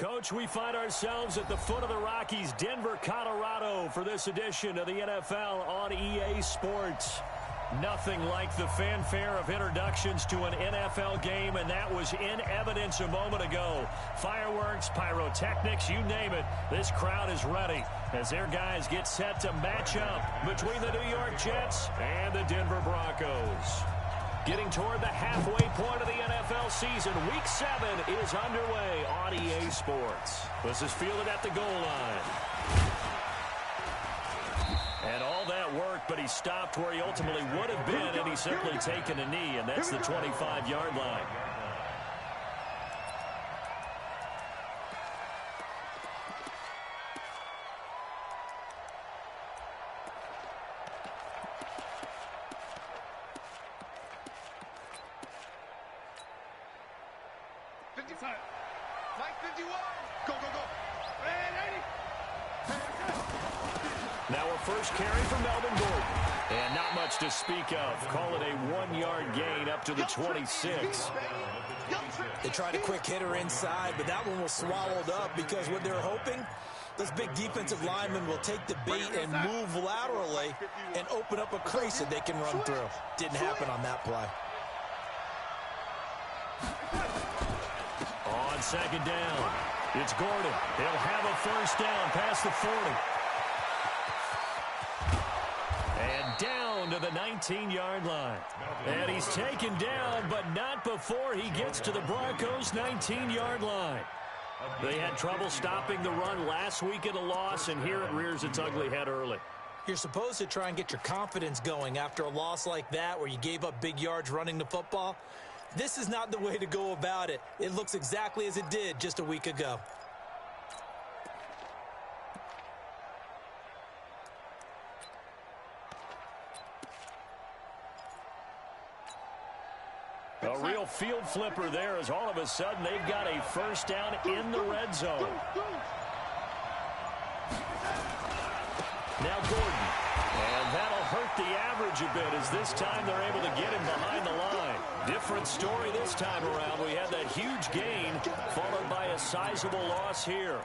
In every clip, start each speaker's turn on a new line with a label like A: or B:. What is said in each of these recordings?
A: Coach, we find ourselves at the foot of the Rockies, Denver, Colorado, for this edition of the NFL on EA Sports. Nothing like the fanfare of introductions to an NFL game, and that was in evidence a moment ago. Fireworks, pyrotechnics, you name it, this crowd is ready as their guys get set to match up between the New York Jets and the Denver Broncos. Getting toward the halfway point of the NFL season, Week 7 is underway on EA Sports. This is fielded at the goal line. And all that work, but he stopped where he ultimately would have been, and he's simply taken a knee, and that's the 25-yard line. Now a first carry for Melvin Gordon. And not much to speak of. Call it a 1-yard gain up to the 26.
B: They tried a quick hitter inside, but that one was swallowed up because what they're hoping, those big defensive linemen will take the bait and move laterally and open up a crease that they can run through. Didn't happen on that play.
A: On second down, it's Gordon. He'll have a first down past the 40. And down to the 19-yard line. And he's taken down, but not before he gets to the Broncos' 19-yard line. They had trouble stopping the run last week in a loss, and here it rears its ugly head early.
B: You're supposed to try and get your confidence going after a loss like that where you gave up big yards running the football. This is not the way to go about it. It looks exactly as it did just a week ago.
A: A real field flipper there as all of a sudden they've got a first down in the red zone. Now Gordon. And that'll hurt the average a bit as this time they're able to get him behind the line. Different story this time around. We had that huge gain followed by a sizable loss here.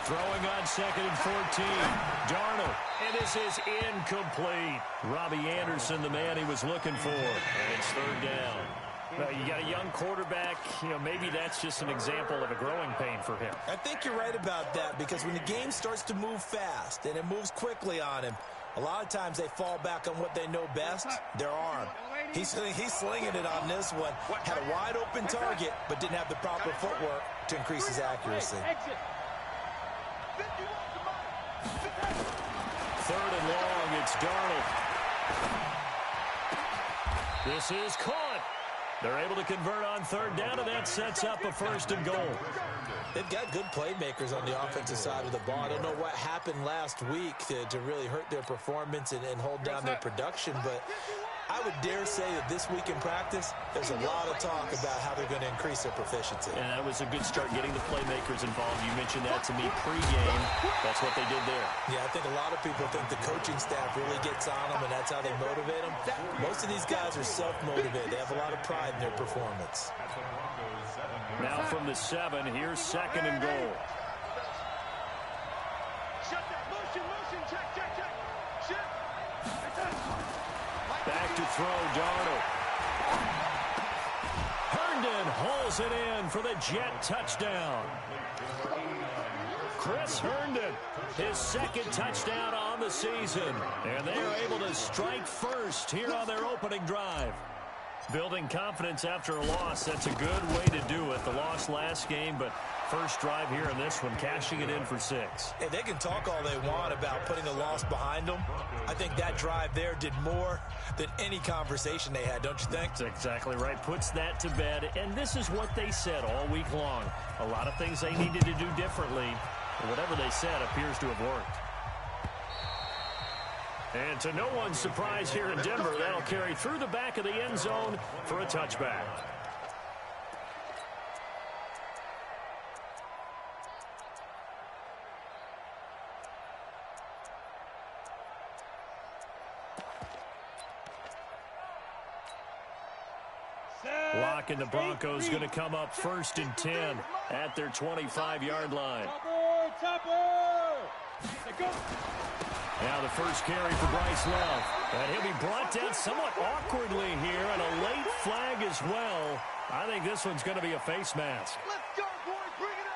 A: Throwing on second and 14. Darnold. And this is incomplete. Robbie Anderson, the man he was looking for. And it's third down. You got a young quarterback. Maybe that's just an example of a growing pain for him.
B: I think you're right about that because when the game starts to move fast and it moves quickly on him, a lot of times they fall back on what they know best, their arm. He's slinging it on this one. Had a wide open target, but didn't have the proper footwork to increase his accuracy.
A: Third and long, it's Darnold. This is caught. They're able to convert on third down, and that sets up a first and goal.
B: They've got good playmakers on the offensive side of the ball. I don't know what happened last week to really hurt their performance and hold down their production, but I would dare say that this week in practice, there's a lot of talk about how they're going to increase their proficiency.
A: And that was a good start getting the playmakers involved. You mentioned that to me pregame. That's what they did there.
B: Yeah, I think a lot of people think the coaching staff really gets on them, and that's how they motivate them. Most of these guys are self-motivated. They have a lot of pride in their performance.
A: Now from the 7, here's second and goal. Back to throw, Darnold. Herndon hauls it in for the Jet touchdown. Chris Herndon, his second touchdown on the season. And they are able to strike first here on their opening drive. Building confidence after a loss, that's a good way to do it. The loss last game, but first drive here in this one, cashing it in for 6.
B: Hey, they can talk all they want about putting a loss behind them. I think that drive there did more than any conversation they had, don't you think?
A: That's exactly right. Puts that to bed. And this is what they said all week long. A lot of things they needed to do differently. But whatever they said appears to have worked. And to no one's surprise here in Denver, that'll carry through the back of the end zone for a touchback. clock, and the Broncos going to come up 1st and 10 at their 25-yard line. Now the first carry for Bryce Love. And he'll be brought down somewhat awkwardly here, and a late flag as well. I think this one's going to be a face mask.
C: Let's go, boys. Bring it up.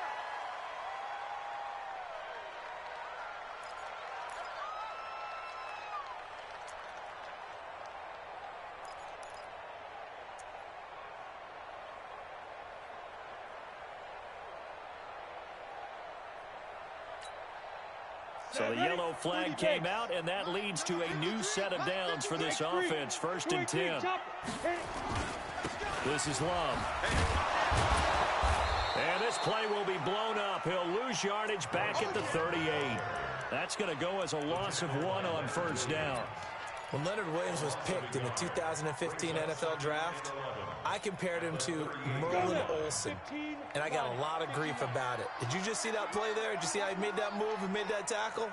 A: So the yellow flag came out, and that leads to a new set of downs for this offense. 1st and 10. This is Love. And this play will be blown up. He'll lose yardage back at the 38. That's going to go as a loss of 1 on 1st down.
B: When Leonard Williams was picked in the 2015 NFL Draft, I compared him to Merlin Olsen, and I got a lot of grief about it. Did you just see that play there? Did you see how he made that move and made that tackle?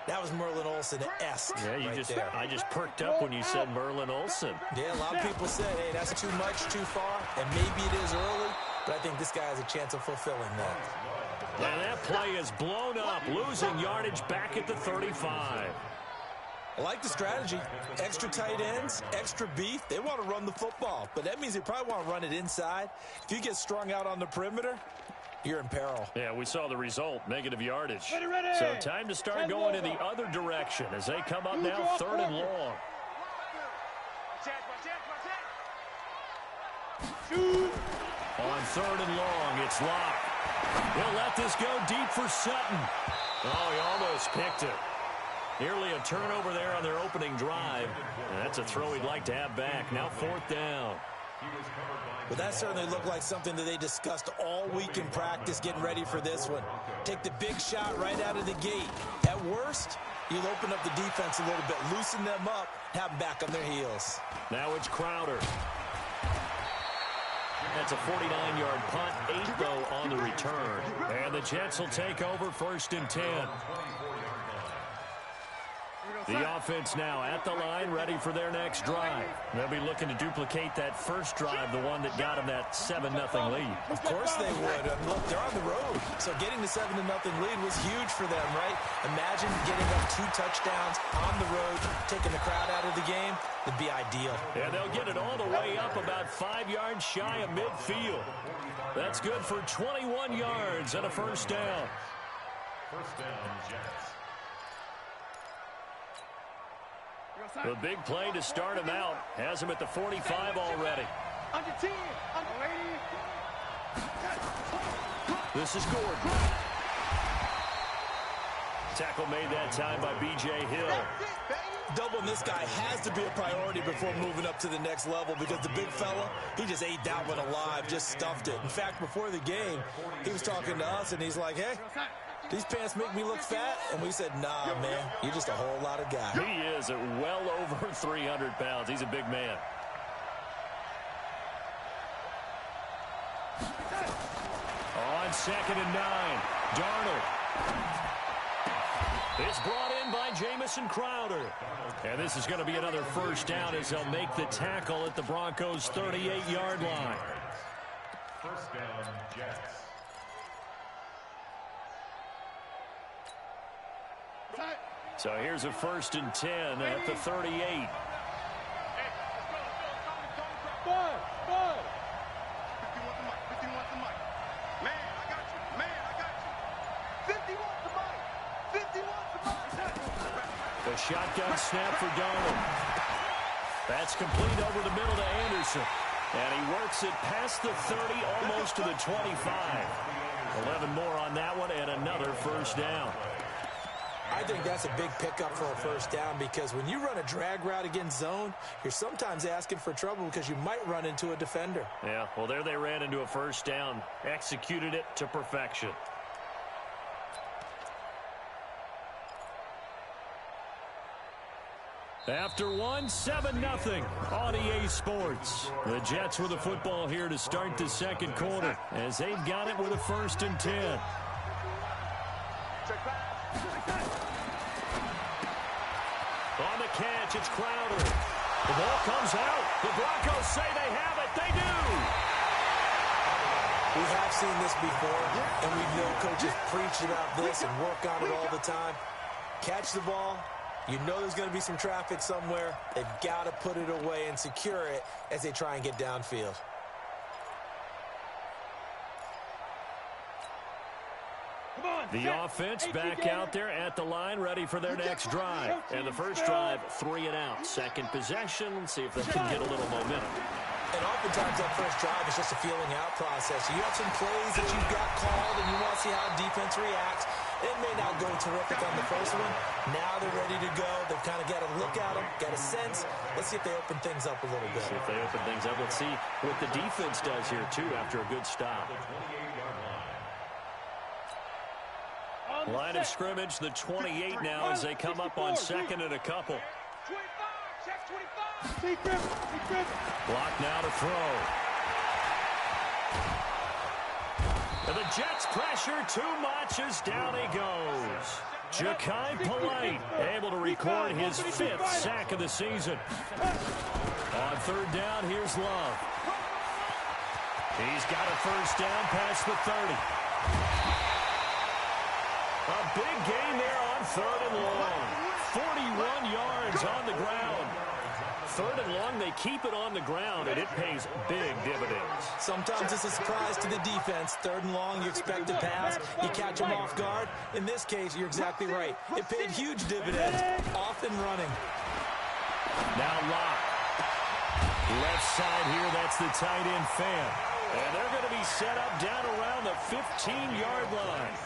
B: That was Merlin Olsen-esque.
A: Yeah,
B: there.
A: I just perked up when you said Merlin Olsen.
B: Yeah, a lot of people said, hey, that's too much, too far, and maybe it is early, but I think this guy has a chance of fulfilling that.
A: And that play is blown up, losing yardage back at the 35.
B: I like the strategy. Extra tight ends, extra beef. They want to run the football, but that means they probably want to run it inside. If you get strung out on the perimeter, you're in peril.
A: Yeah, we saw the result, negative yardage. So time to start going in the other direction as they come up now 3rd and long. On 3rd and long, it's Locke. He'll let this go deep for Sutton. Oh, he almost picked it. Nearly a turnover there on their opening drive. And that's a throw he'd like to have back. Now 4th down.
B: But that certainly looked like something that they discussed all week in practice, getting ready for this one. Take the big shot right out of the gate. At worst, you'll open up the defense a little bit, loosen them up, have them back on their heels.
A: Now it's Crowder. That's a 49-yard punt, 8 though on the return. And the Jets will take over 1st and 10. The offense now at the line, ready for their next drive. They'll be looking to duplicate that first drive, the one that got them that 7-0 lead.
B: Of course they would. Look, they're on the road, so getting the 7-0 lead was huge for them, right? Imagine getting up 2 touchdowns on the road, taking the crowd out of the game. Would be ideal.
A: And they'll get it all the way up about 5 yards shy of midfield. That's good for 21 yards and a 1st down.
C: 1st down, Jets.
A: The big play to start him out. Has him at the 45 already.
C: Under 10. Under 80.
A: This is Gordon. Tackle made that time by B.J. Hill.
B: Doubling this guy has to be a priority before moving up to the next level because the big fella, he just ate that one alive, just stuffed it. In fact, before the game, he was talking to us, and he's like, hey, these pants make me look fat? And we said, nah, man, you're just a whole lot of guy.
A: He is at well over 300 pounds. He's a big man. On 2nd and 9, Darnold. It's brought in by Jamison Crowder. And this is going to be another 1st down as they'll make the tackle at the Broncos' 38-yard line.
C: 1st down, Jets.
A: So here's a 1st and 10 at the 38. The shotgun snap for Darnold. That's complete over the middle to Anderson. And he works it past the 30, almost to the 25. 11 more on that one, and another 1st down.
B: I think that's a big pickup for a 1st down because when you run a drag route against zone, you're sometimes asking for trouble because you might run into a defender.
A: Yeah, well, there they ran into a 1st down, executed it to perfection. After 7-0 on EA Sports. The Jets with the football here to start the 2nd quarter as they've got it with a 1st and 10. On the catch, it's Crowder. The ball comes out. The Broncos say they have it. They do.
B: We have seen this before, and we know coaches preach about this and work on it all the time. Catch the ball. You know there's going to be some traffic somewhere. They've got to put it away and secure it as they try and get downfield.
A: The offense back out there at the line, ready for their next drive. And the first drive, 3 and out. Second possession, see if they can get a little momentum.
B: And oftentimes that first drive is just a feeling out process. You have some plays that you've got called, and you want to see how defense reacts. It may not go terrific on the first one. Now they're ready to go. They've kind of got to look at them, got a sense. Let's see if they open things up a little bit.
A: See if they open things up. Let's see what the defense does here, too, after a good stop. Line of scrimmage, the 28 now as they come up on second and a couple.
D: 25, check 25.
A: Block now to throw. And the Jets pressure too much as down he goes. Ja'Kai Polite able to record his 5th sack of the season. On third down, here's Love. He's got a first down past the 30. A big gain there on third and long. 41 yards on the ground. Third and long, they keep it on the ground, and it pays big dividends.
B: Sometimes it's a surprise to the defense. Third and long, you expect to pass. You catch them off guard. In this case, you're exactly right. It paid huge dividends, off and running.
A: Now Locke. Left side here, that's the tight end fan. And they're going to be set up down around the 15-yard line.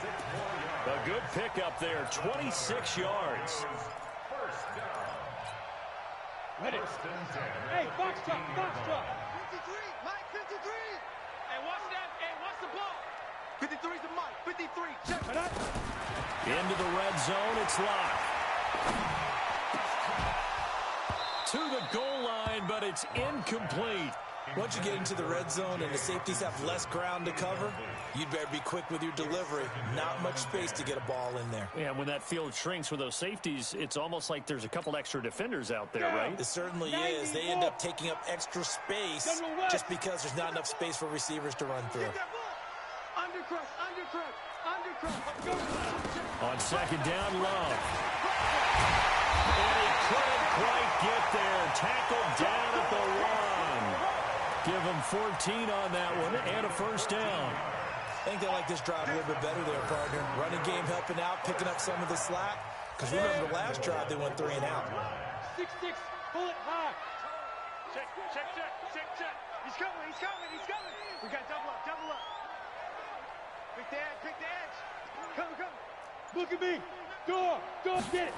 A: A good pickup there, 26 yards.
D: Ready. Hey, box truck, box truck.
E: 53, Mike, 53. Hey, watch that. Hey, watch the ball. 53's the Mike, 53. Check it out.
A: Into the red zone, it's Locke. To the goal line, but it's incomplete.
B: Once you get into the red zone and the safeties have less ground to cover, you'd better be quick with your delivery. Not much space to get a ball in there.
A: Yeah, when that field shrinks with those safeties, it's almost like there's a couple extra defenders out there, right?
B: It certainly is. They end up taking up extra space just because there's not enough space for receivers to run through.
E: Undercrush, undercrush, undercrush.
A: On second down, Love. And he couldn't quite get there. Tackled down at the 1. Give him 14 on that one and a first down.
B: I think they like this drive a little bit better there, partner. Running game helping out, picking up some of the slack. Because remember the last drive, they went 3 and out.
D: 6-6, pull it high.
E: Check, check, check, check, check. He's coming, he's coming, he's coming. We got double up, double up. Pick the edge, pick the edge. Come, come.
D: Look at me. Door, get it.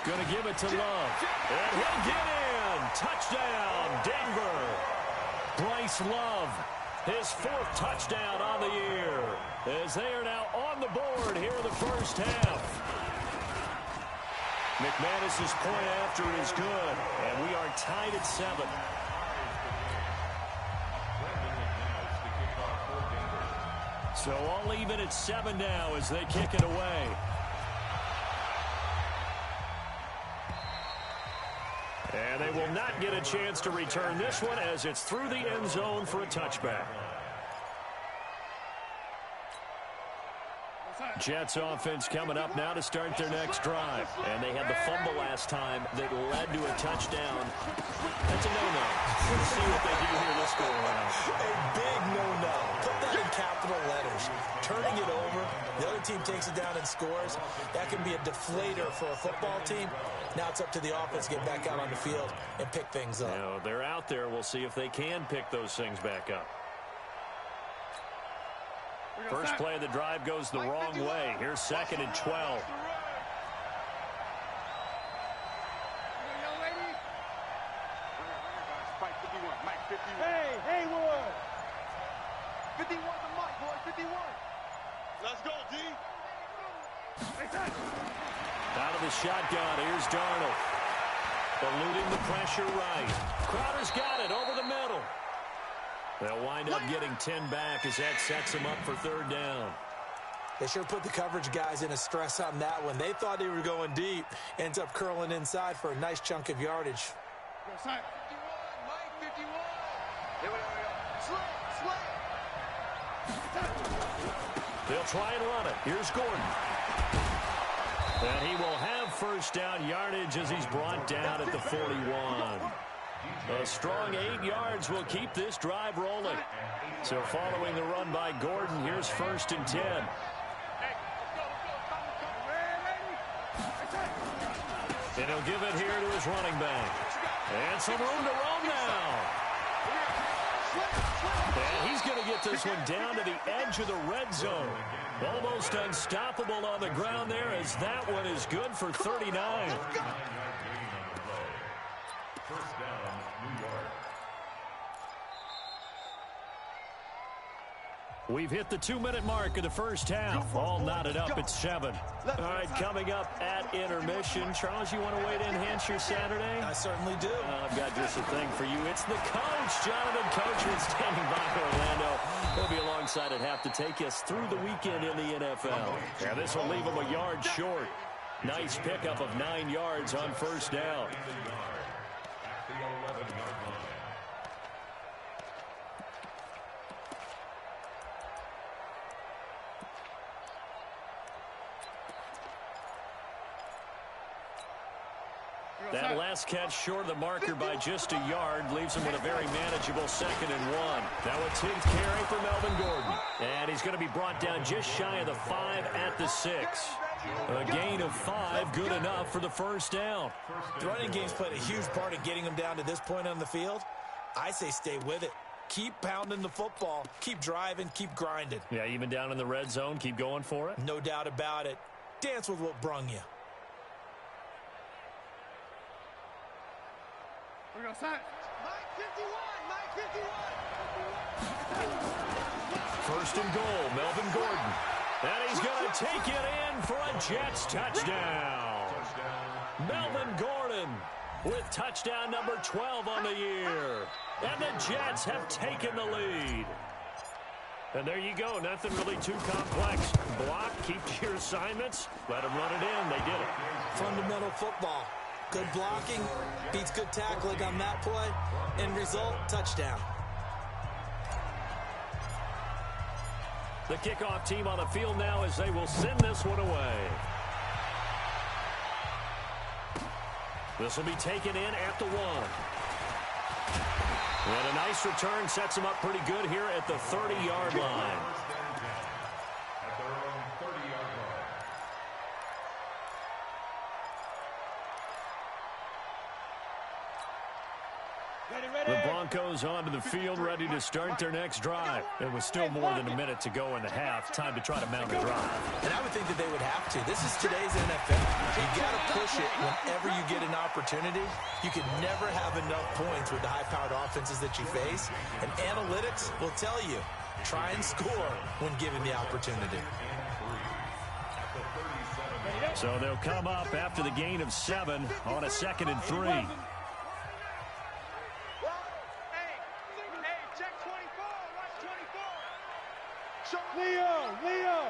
A: Gonna give it to Love. And he'll get in. Touchdown, Denver. Bryce Love, his 4th touchdown on the year, as they are now on the board here in the first half. McManus's point after is good, and we are tied at 7. So all even at 7 now as they kick it away. And they will not get a chance to return this one as it's through the end zone for a touchback. Jets offense coming up now to start their next drive. And they had the fumble last time that led to a touchdown. That's a no-no. We'll see what they do here this go around.
B: A big no-no. Put that in capital letters. Turning it over, the other team takes it down and scores. That can be a deflator for a football team. Now it's up to the offense to get back out on the field and pick things up.
A: You know, they're out there. We'll see if they can pick those things back up. First play of the drive goes the wrong way. Here's second and 12.
D: Hey, Haywood.
E: 51 to Mike, boy, 51. Let's go, D.
A: Out of the shotgun, here's Darnold. Eluding the pressure right. Crowder's got it over the middle. They'll wind up getting 10 back as that sets them up for third down.
B: They sure put the coverage guys in a stress on that one. They thought they were going deep. Ends up curling inside for a nice chunk of yardage.
E: 51, Mike, 51. Here we go. Slay.
A: They'll try and run it. Here's Gordon. And he will have first down yardage as he's brought down at the 41. A strong 8 yards will keep this drive rolling. So following the run by Gordon, here's 1st and 10. And he'll give it here to his running back. And some room to roam now. And he's going to get this one down to the edge of the red zone. Almost unstoppable on the ground there, as that one is good for 39.
C: First down, New York.
A: We've hit the 2-minute mark of the first half. All knotted up at 7. All right, coming up at intermission. Charles, you want to weigh to enhance your Saturday?
B: I certainly do.
A: I've got just a thing for you. It's the coach, Jonathan Coachman, standing by Orlando. He'll be alongside at half to take us through the weekend in the NFL. Yeah, this will leave him a yard short. Nice pickup of 9 yards on first down.
C: At the 11-yard line.
A: That last catch short of the marker by just a yard leaves him with a very manageable 2nd and 1. Now a 10th carry for Melvin Gordon. And he's going to be brought down just shy of the 5 at the 6. A gain of 5, good enough for the first down.
B: The running game's played a huge part in getting him down to this point on the field. I say stay with it. Keep pounding the football. Keep driving. Keep grinding.
A: Yeah, even down in the red zone, keep going for it.
B: No doubt about it. Dance with what brung you.
E: We're going to sign. Mike 51.
A: 1st and goal, Melvin Gordon. And he's going to take it in for a Jets touchdown. Melvin Gordon with touchdown number 12 on the year. And the Jets have taken the lead. And there you go. Nothing really too complex. Block, keep to your assignments. Let them run it in. They did it.
B: Fundamental football. Good blocking, beats good tackling on that play. End result, touchdown.
A: The kickoff team on the field now as they will send this one away. This will be taken in at the 1. And a nice return sets him up pretty good here at the 30-yard line.
C: At their own 30-yard line.
A: The Broncos onto the field, ready to start their next drive. It was still more than a minute to go in the half. Time to try to mount a drive.
B: And I would think that they would have to. This is today's NFL. You got to push it whenever you get an opportunity. You can never have enough points with the high-powered offenses that you face. And analytics will tell you, try and score when given the opportunity.
A: So they'll come up after the gain of 7 on a 2nd and 3.
E: Leo.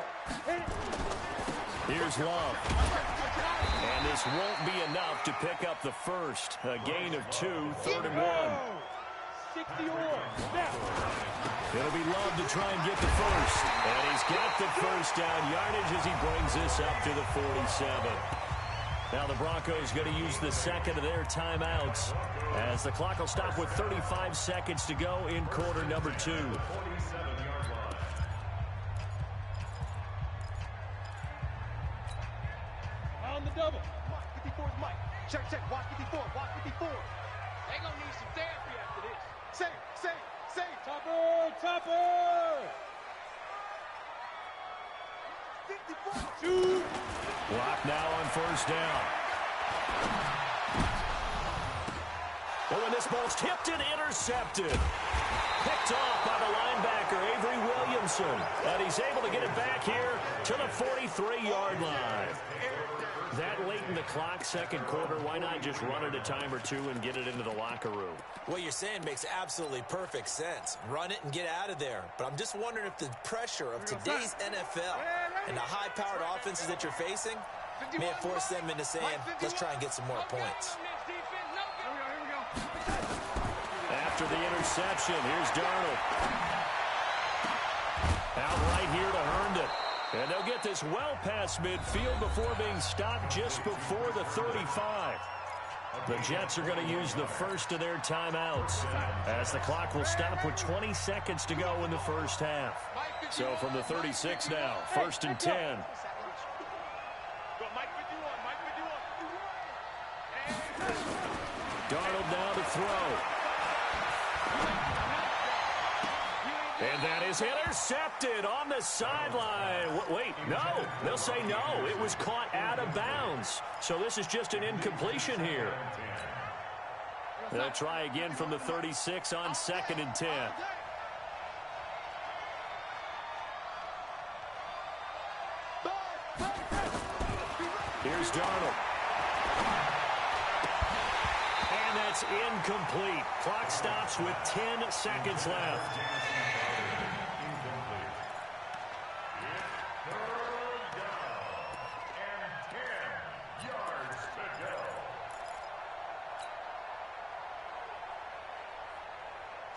A: Here's Love. And this won't be enough to pick up the first. A gain of 2, 3rd and 1.
E: 60 or snap.
A: It'll be Love to try and get the first. And he's got the first down yardage as he brings this up to the 47. Now the Broncos going to use the 2nd of their timeouts as the clock will stop with 35 seconds to go in quarter number 2.
E: On the double. 54 is Mike. Check. Watch 54. They gonna need some therapy after this. Say. Topper. 54. 2.
A: Block now on first down. Oh, and this ball's tipped and intercepted. Picked off by the linebacker, Avery Williamson. And he's able to get it back here to the 43-yard line. That late in the clock, 2nd quarter, why not just run it a time or two and get it into the locker room?
B: What you're saying makes absolutely perfect sense. Run it and get out of there. But I'm just wondering if the pressure of today's NFL and the high-powered offenses that you're facing may have forced them into saying, let's try and get some more points.
A: after the interception. Here's Darnold. Out right here to Herndon. And they'll get this well past midfield before being stopped just before the 35. The Jets are going to use the first of their timeouts as the clock will stop with 20 seconds to go in the first half. So from the 36 now, 1st and 10. Darnold now to throw. And that is intercepted on the sideline. Wait, no. They'll say no. It was caught out of bounds. So this is just an incompletion here. They'll try again from the 36 on 2nd and 10. Here's Darnold. And that's incomplete. Clock stops with 10 seconds left.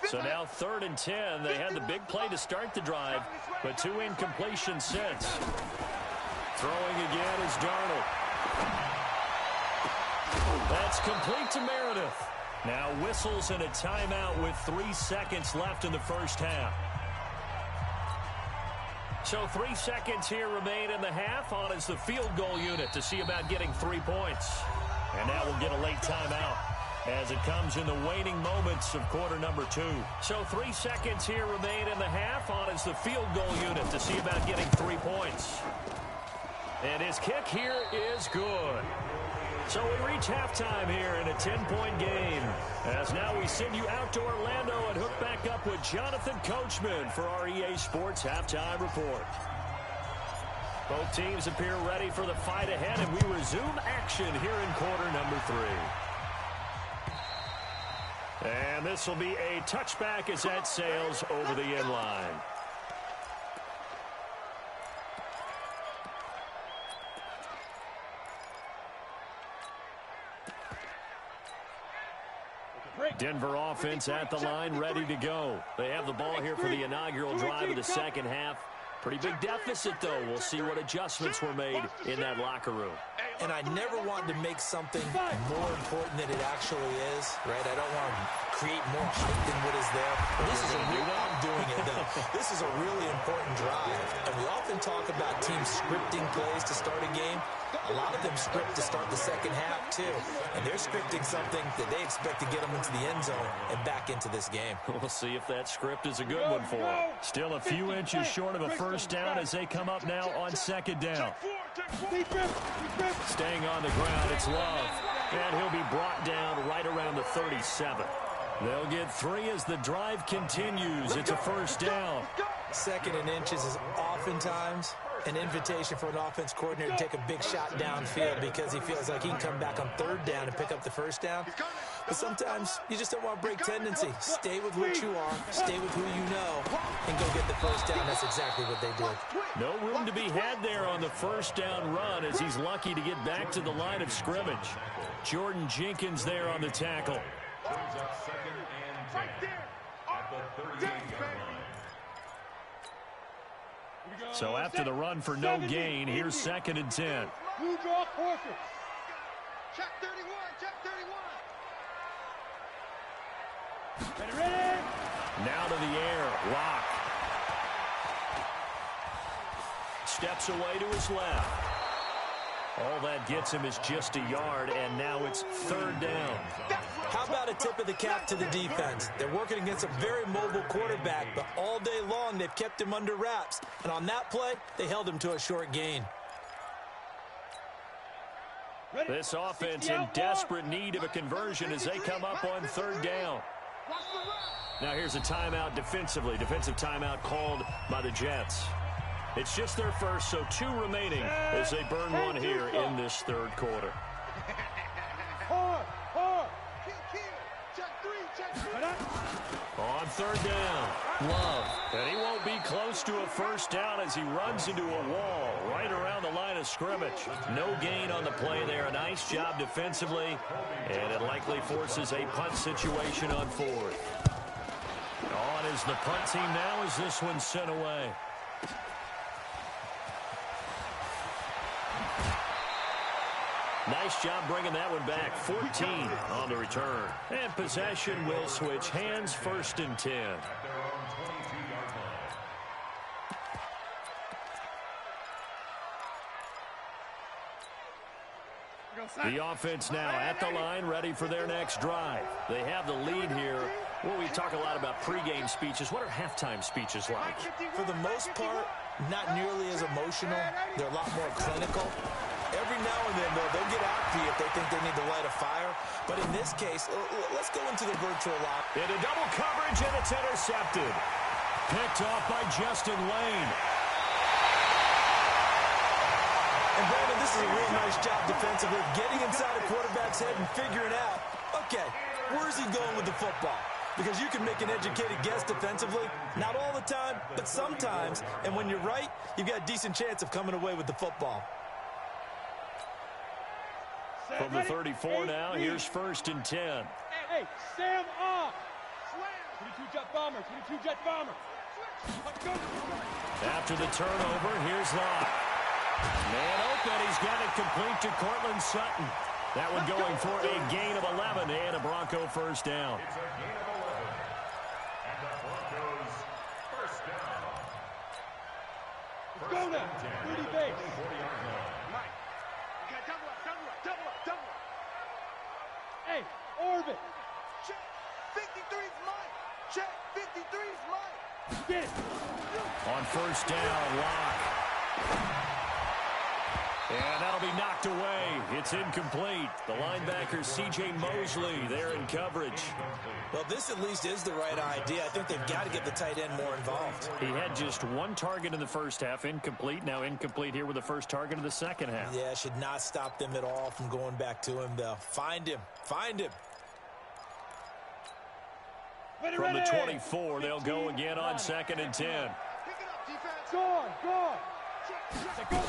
A: So now 3rd and 10. They had the big play to start the drive, but 2 incompletions since. Throwing again is Darnold. That's complete to Meredith. Now whistles and a timeout with 3 seconds left in the first half. So 3 seconds here remain in the half. On is the field goal unit to see about getting 3 points. And now we'll get a late timeout as it comes in the waning moments of quarter number 2. So 3 seconds here remain in the half. On is the field goal unit to see about getting 3 points. And his kick here is good. So we reach halftime here in a 10-point game. As now we send you out to Orlando and hook back up with Jonathan Coachman for our EA Sports Halftime Report. Both teams appear ready for the fight ahead, and we resume action here in quarter number 3. And this will be a touchback as that sails over the end line. Denver offense at the line, ready to go. They have the ball here for the inaugural drive of the second half. Pretty big deficit, though. We'll see what adjustments were made in that locker room.
B: And I never wanted to make something more important than it actually is, right? I don't want to create more hype than what is there. This is I'm doing it, though. This is a really important drive. And we often talk about teams scripting plays to start a game. A lot of them script to start the second half, too. And they're scripting something that they expect to get them into the end zone and back into this game.
A: We'll see if that script is a good one for them. Still a few inches short of a first down as they come up now on 2nd down. Staying on the ground, it's Love. And he'll be brought down right around the 37. They'll get 3 as the drive continues. It's a first down.
B: 2nd and inches is oftentimes an invitation for an offense coordinator to take a big shot downfield because he feels like he can come back on 3rd down and pick up the first down. But sometimes you just don't want to break tendency. Stay with what you are, stay with who you know, and go get the first down. That's exactly what they did.
A: No room to be had there on the first down run as he's lucky to get back to the line of scrimmage. Jordan Jenkins there on the tackle. So after the run for no gain, here's 2nd and 10.
D: Blue draw forces.
E: Check 31, check 31.
D: Ready?
A: Now to the air, Locke. Steps away to his left. All that gets him is just a yard, and now it's 3rd down.
B: How about a tip of the cap to the defense? They're working against a very mobile quarterback, but all day long they've kept him under wraps. And on that play, they held him to a short gain.
A: This offense in desperate need of a conversion as they come up on 3rd down. Now here's a timeout defensively. Defensive timeout called by the Jets. It's just their first, so 2 remaining as they burn one here in this 3rd quarter. On 3rd down, Love. And he won't be close close to a first down as he runs into a wall right around the line of scrimmage. No gain on the play there. A nice job defensively, and it likely forces a punt situation on fourth. On is the punt team now as this one's sent away. Nice job bringing that one back. 14 on the return. And possession will switch hands, 1st and 10. The offense now at the line, ready for their next drive. They have the lead here. Well, we talk a lot about pregame speeches. What are halftime speeches like?
B: For the most part, not nearly as emotional. They're a lot more clinical. Every now and then, though, they'll get after you if they think they need to light a fire. But in this case, let's go into the virtual lock.
A: Into double coverage, and it's intercepted. Picked off by Justin Lane.
B: And, Brandon, this is a real nice job defensively, getting inside a quarterback's head and figuring out, okay, where's he going with the football? Because you can make an educated guess defensively. Not all the time, but sometimes. And when you're right, you've got a decent chance of coming away with the football.
A: From the 34 now, here's 1st and 10.
D: Hey, Sam off. 22 jet bomber, 22 jet bomber.
A: After the turnover, here's Locke. Man open, he's got it complete to Cortland Sutton. That one going for a gain of 11 and a Bronco first down.
C: It's a gain of 11. And the Broncos first down.
D: Let's go now. 30 base.
C: 40-yard line.
E: Mike, you got double up, double up, double up, double up.
D: Hey, orbit.
E: Check. 53's mine. Check. 53's mine.
D: Get it.
A: On first down, Locke. And that'll be knocked away. It's incomplete. The linebacker, C.J. Mosley, there in coverage.
B: Well, this at least is the right idea. I think they've got to get the tight end more involved.
A: He had just one target in the first half, incomplete. Now incomplete here with the first target of the second half.
B: Yeah, should not stop them at all from going back to him, though. Find him. Find him.
A: From the 24, they'll go again on 2nd and 10.
E: Pick it up, defense.
D: Go on, go on. Go.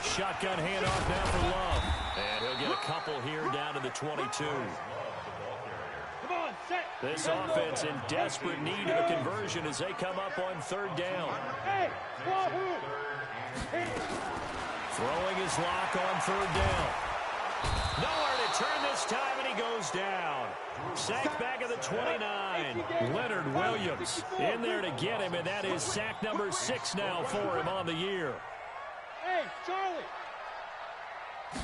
A: Shotgun handoff now for Love. And he'll get a couple here down to the 22.
D: Come on, set.
A: This offense in desperate need of a conversion as they come up on 3rd down.
D: Hey, Wahoo.
A: Throwing his Lock on 3rd down. Nowhere to turn this time, and he goes down. Sack back at the 29. Leonard Williams in there to get him, and that is sack number 6 now for him on the year.
D: Hey, Charlie.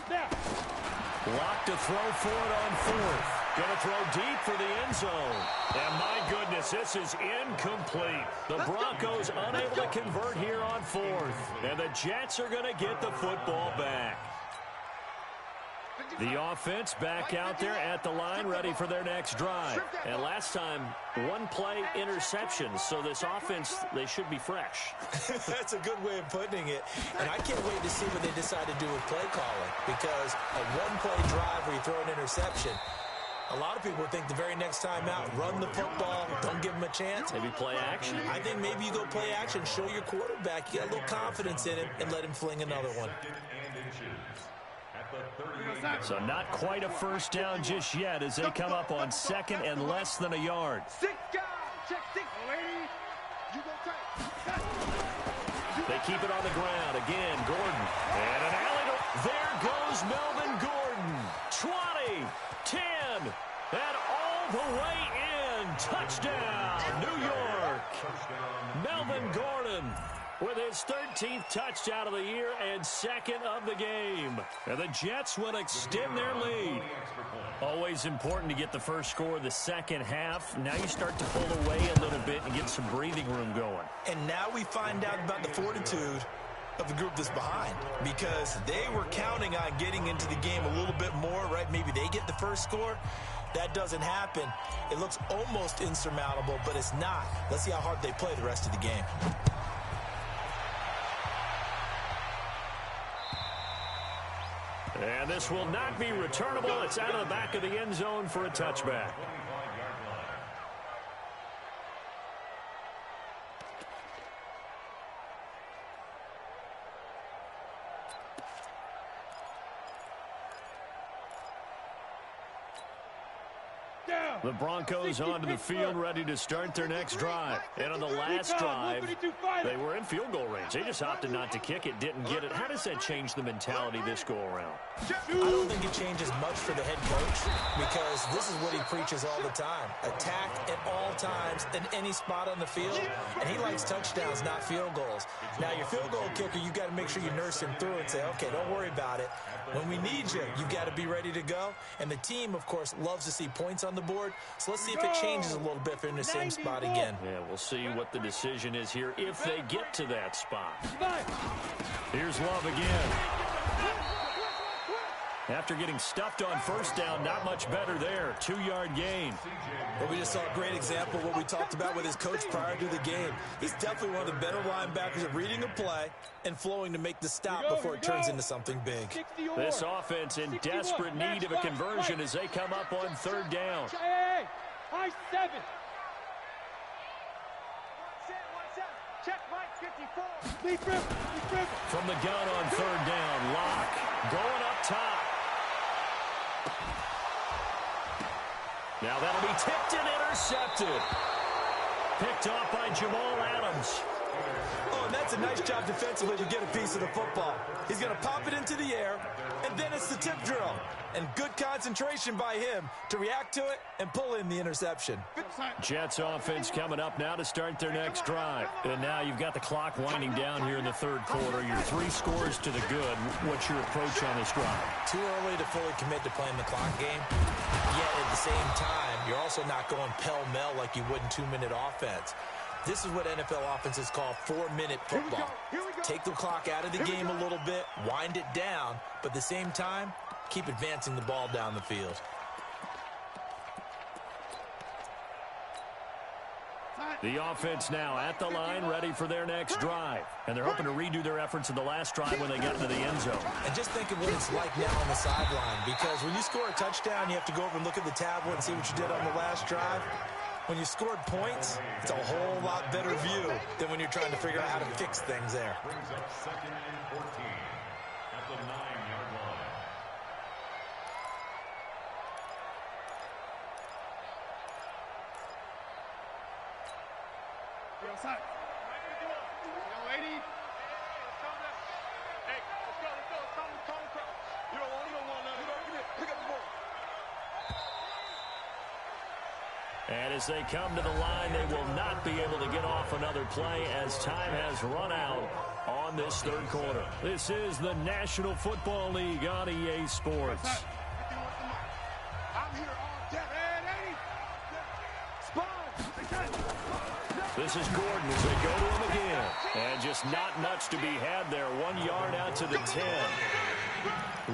D: Now.
A: Lock to throw for it on 4th. Going to throw deep for the end zone. And my goodness, this is incomplete. The Broncos unable to convert here on 4th. And the Jets are going to get the football back. The offense back out there at the line, ready for their next drive. And last time, one play interceptions. So this offense, they should be fresh.
B: That's a good way of putting it. And I can't wait to see what they decide to do with play calling. Because a one-play drive where you throw an interception, a lot of people think the very next time out, run the football, don't give him a chance.
A: Maybe play action.
B: I think maybe you go play action, show your quarterback you got a little confidence in him, and let him fling another one.
A: So not quite a first down just yet as they come up on 2nd and less than a yard.
E: 6 guys. Check 6. Lady, you go tight.
A: They keep it on the ground. Again, Gordon. And an alley. There goes Melvin Gordon. 20, 10, and all the way in. Touchdown, New York. Melvin Gordon with his 13th touchdown of the year and 2nd of the game. And the Jets will extend their lead. Always important to get the first score of the second half. Now you start to pull away a little bit and get some breathing room going.
B: And now we find out about the fortitude of the group that's behind, because they were counting on getting into the game a little bit more, right? Maybe they get the first score. That doesn't happen. It looks almost insurmountable, but it's not. Let's see how hard they play the rest of the game.
A: And this will not be returnable. It's out of the back of the end zone for a touchback. The Broncos onto the field, ready to start their next drive. And on the last drive, they were in field goal range. They just opted not to kick it, didn't get it. How does that change the mentality this go-around?
B: I don't think it changes much for the head coach because this is what he preaches all the time. Attack at all times in any spot on the field, and he likes touchdowns, not field goals. Now, your field goal kicker, you've got to make sure you nurse him through and say, okay, don't worry about it. When we need you, you've got to be ready to go. And the team, of course, loves to see points on the board. So let's see if it changes a little bit if they're in the same spot again.
A: Yeah, we'll see what the decision is here if they get to that spot. Here's Love again. After getting stuffed on first down, not much better there. 2-yard gain.
B: But we just saw a great example of what we talked about with his coach prior to the game. He's definitely one of the better linebackers at reading a play and flowing to make the stop before it turns into something big.
A: This offense in desperate need of a conversion as they come up on third down.
D: High 7.
E: Check Mike 54.
A: From the gun on third down, Locke going up top. Now that'll be tipped and intercepted. Picked off by Jamal Adams.
B: Oh, and that's a nice job defensively to get a piece of the football. He's going to pop it into the air, and then it's the tip drill. And good concentration by him to react to it and pull in the interception.
A: Jets offense coming up now to start their next drive. And now you've got the clock winding down here in the third quarter. You're 3 scores to the good. What's your approach on this drive?
B: Too early to fully commit to playing the clock game. Yet at the same time, you're also not going pell-mell like you would in 2-minute offense. This is what NFL offenses call 4-minute football. Take the clock out of the game a little bit, wind it down, but at the same time, keep advancing the ball down the field.
A: The offense now at the line, ready for their next drive. And they're hoping to redo their efforts in the last drive when they get into the end zone.
B: And just think of what it's like now on the sideline, because when you score a touchdown, you have to go over and look at the tablet and see what you did on the last drive. When you scored points, it's a whole lot better view than when you're trying to figure out how to fix things there.
C: Brings up 2nd and 14 at the 9-yard line.
D: Outside.
E: Hey, let's go. You don't want nothing. Pick up the ball.
A: And as they come to the line, they will not be able to get off another play as time has run out on this third quarter. This is the National Football League on EA Sports.
E: I'm here all day.
A: This is Gordon as they go to him again. And just not much to be had there. 1 yard out to the 10.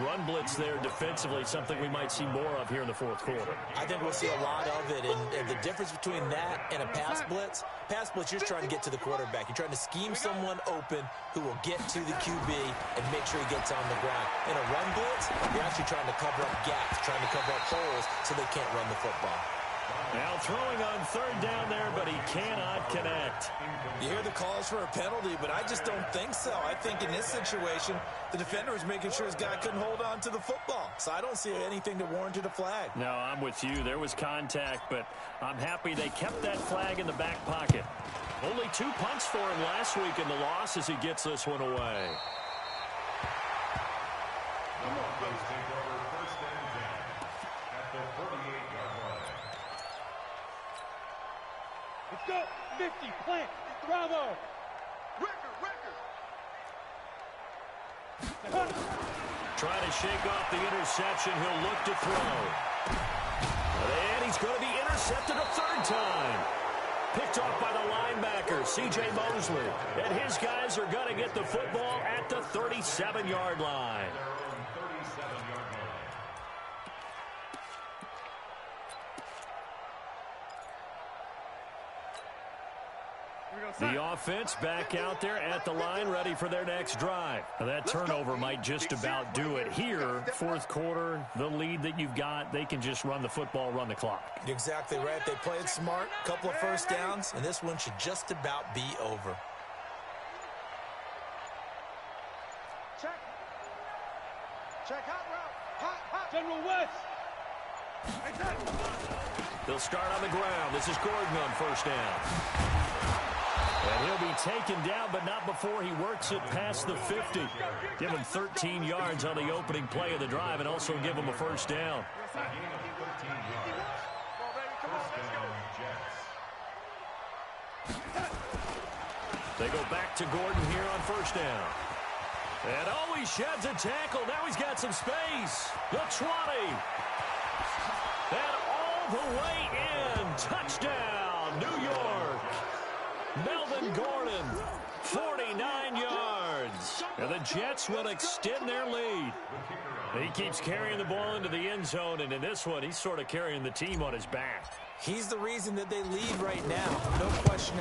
A: Run blitz there defensively, something we might see more of here in the fourth quarter.
B: I think we'll see a lot of it, and the difference between that and a pass blitz, you're just trying to get to the quarterback. You're trying to scheme someone open who will get to the QB and make sure he gets on the ground. In a run blitz, you're actually trying to cover up gaps, trying to cover up holes so they can't run the football.
A: Now throwing on third down there, but he cannot connect.
B: You hear the calls for a penalty, but I just don't think so. I think in this situation, the defender was making sure his guy couldn't hold on to the football. So I don't see anything that warranted a flag.
A: No, I'm with you. There was contact, but I'm happy they kept that flag in the back pocket. Only 2 punts for him last week in the loss as he gets this one away.
C: The Broncos take over 1st and 10 at the 48-yard line.
D: Let's go. 50. Plant. Bravo.
A: Trying to shake off the interception. He'll look to throw. And he's going to be intercepted a third time. Picked off by the linebacker, C.J. Mosley. And his guys are going to get the football at the 37-yard line. The offense back out there at the line, ready for their next drive. Now that turnover might just about do it. Here, fourth quarter, the lead that you've got, they can just run the football, run the clock.
B: You're exactly right. They played smart, a couple of first downs, and this one should just about be over.
E: Check hot route. Hot.
D: General West.
A: They'll start on the ground. This is Gordon on first down. And he'll be taken down, but not before he works it past the 50. Give him 13 yards on the opening play of the drive and also give him a first down. They go back to Gordon here on first down. And oh, he sheds a tackle. Now he's got some space. The 20. And all the way in. Touchdown, New York. Melvin Gordon, 49 yards. And the Jets will extend their lead. He keeps carrying the ball into the end zone, and in this one, he's sort of carrying the team on his back.
B: He's the reason that they lead right now. No question.